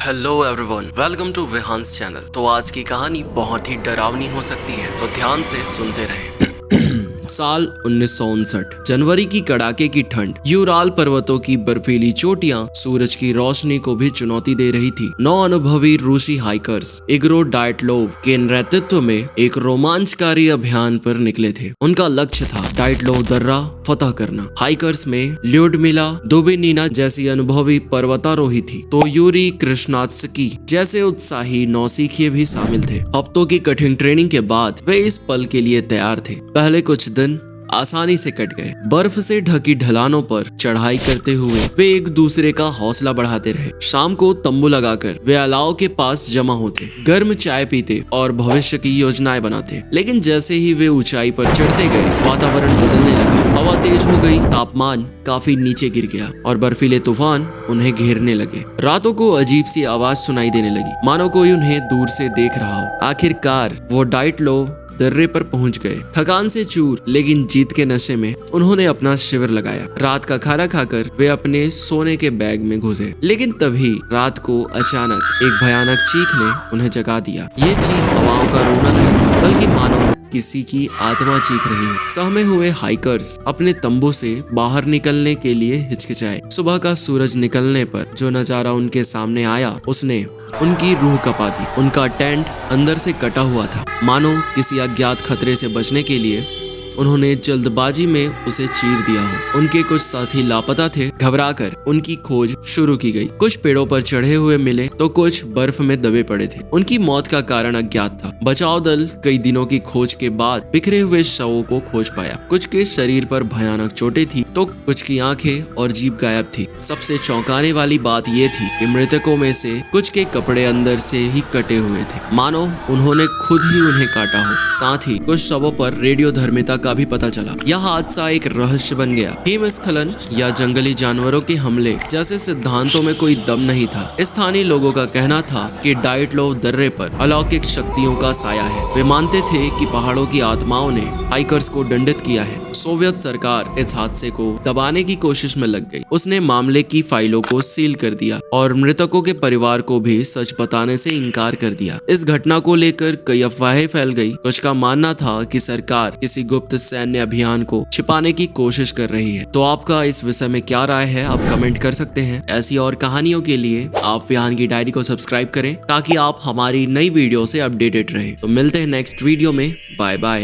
Hello everyone, welcome to Vihaan's channel. तो आज की कहानी बहुत ही डरावनी हो सकती है, तो ध्यान से सुनते रहें। साल 1959, जनवरी की कड़ाके की ठंड, यूराल पर्वतों की बर्फीली चोटियां सूरज की रोशनी को भी चुनौती दे रही थी। 9 अनुभवी रूसी हाइकर्स इगोर डाइटलोव के नेतृत्व में एक रोमांचकारी अभियान पर निकले थे। उनका लक्ष्य था डाइटलोव दर्रा फतह करना। हाइकर्स में ल्यूडमिला दुबिनिना जैसी अनुभवी पर्वतारोही थी, तो यूरी कृष्णात्स्की जैसे उत्साही नौसिखिए भी शामिल थे। हफ्तों की कठिन ट्रेनिंग के बाद वे इस पल के लिए तैयार थे। पहले कुछ दिन आसानी से कट गए। बर्फ से ढकी ढलानों पर चढ़ाई करते हुए वे एक दूसरे का हौसला बढ़ाते रहे। शाम को तंबू लगाकर वे अलाव के पास जमा होते, गर्म चाय पीते और भविष्य की योजनाएं बनाते। लेकिन जैसे ही वे ऊंचाई पर चढ़ते गए, वातावरण बदलने लगा। हवा तेज हो गई, तापमान काफी नीचे गिर गया और बर्फीले तूफान उन्हें घेरने लगे। रातों को अजीब सी आवाज सुनाई देने लगी, मानो कोई उन्हें दूर से देख रहा हो। आखिरकार वो डाइटलोव दर्रे पर पहुंच गए। थकान से चूर लेकिन जीत के नशे में उन्होंने अपना शिविर लगाया। रात का खाना खाकर वे अपने सोने के बैग में घुसे, लेकिन तभी रात को अचानक एक भयानक चीख ने उन्हें जगा दिया। ये चीख हवाओं का रोना नहीं था, बल्कि मानो किसी की आत्मा चीख रही हो। सहमे हुए हाइकर्स अपने तंबू से बाहर निकलने के लिए हिचकिचाए। सुबह का सूरज निकलने पर जो नजारा उनके सामने आया, उसने उनकी रूह कपा दी। उनका टेंट अंदर से कटा हुआ था, मानो किसी अज्ञात खतरे से बचने के लिए उन्होंने जल्दबाजी में उसे चीर दिया हो। उनके कुछ साथी लापता थे। घबराकर उनकी खोज शुरू की गई। कुछ पेड़ों पर चढ़े हुए मिले तो कुछ बर्फ में दबे पड़े थे। उनकी मौत का कारण अज्ञात था। बचाव दल कई दिनों की खोज के बाद बिखरे हुए शवों को खोज पाया। कुछ के शरीर पर भयानक चोटें थी, तो कुछ की आंखें और जीभ गायब थी। सबसे चौंकाने वाली बात यह थी कि मृतकों में से कुछ के कपड़े अंदर से ही कटे हुए थे, मानो उन्होंने खुद ही उन्हें काटा हो। साथ ही कुछ शवों पर रेडियोधर्मिता का भी पता चला। यह हादसा एक रहस्य बन गया। हिमस्खलन या जंगली जानवरों के हमले जैसे सिद्धांतों में कोई दम नहीं था। स्थानीय लोगों का कहना था कि डाइटलोव दर्रे पर अलौकिक शक्तियों का साया है। वे मानते थे कि पहाड़ों की आत्माओं ने हाइकर्स को दंडित किया है। सोवियत सरकार इस हादसे को दबाने की कोशिश में लग गई। उसने मामले की फाइलों को सील कर दिया और मृतकों के परिवार को भी सच बताने से इनकार कर दिया। इस घटना को लेकर कई अफवाहें फैल गई। कुछ का मानना था कि सरकार किसी गुप्त सैन्य अभियान को छिपाने की कोशिश कर रही है। तो आपका इस विषय में क्या राय है, आप कमेंट कर सकते हैं। ऐसी और कहानियों के लिए आप विहान की डायरी को सब्सक्राइब करें, ताकि आप हमारी नई वीडियो से अपडेटेड रहें। तो मिलते हैं नेक्स्ट वीडियो में। Bye bye.